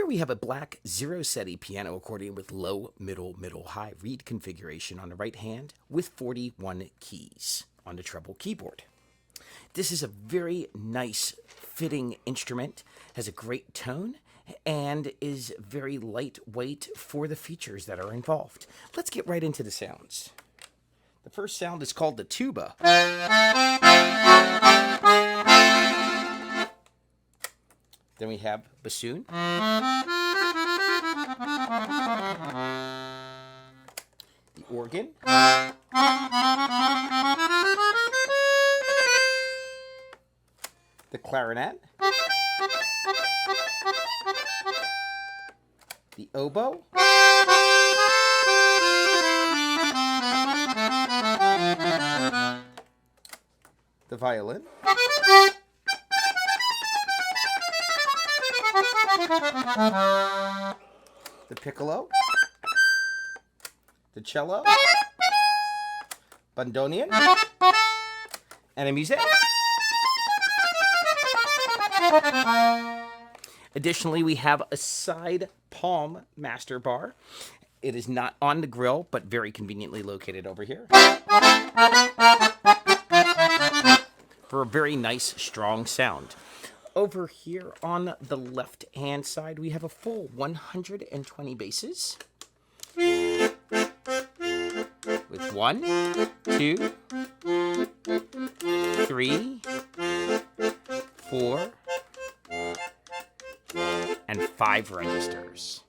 Here we have a black zero Sette piano accordion with low, middle, middle, high reed configuration on the right hand with 41 keys on the treble keyboard. This is a very nice fitting instrument, has a great tone, and is very lightweight for the features that are involved. Let's get right into the sounds. The first sound is called the tuba. Then we have bassoon. The organ. The clarinet. The oboe. The violin. The piccolo. The cello. Bandoneon. And a musette. Additionally, we have a side palm master bar. It is not on the grill, but very conveniently located over here. For a very nice, strong sound. Over here on the left-hand side, we have a full 120 basses. With 1, 2, 3, 4, and 5 registers.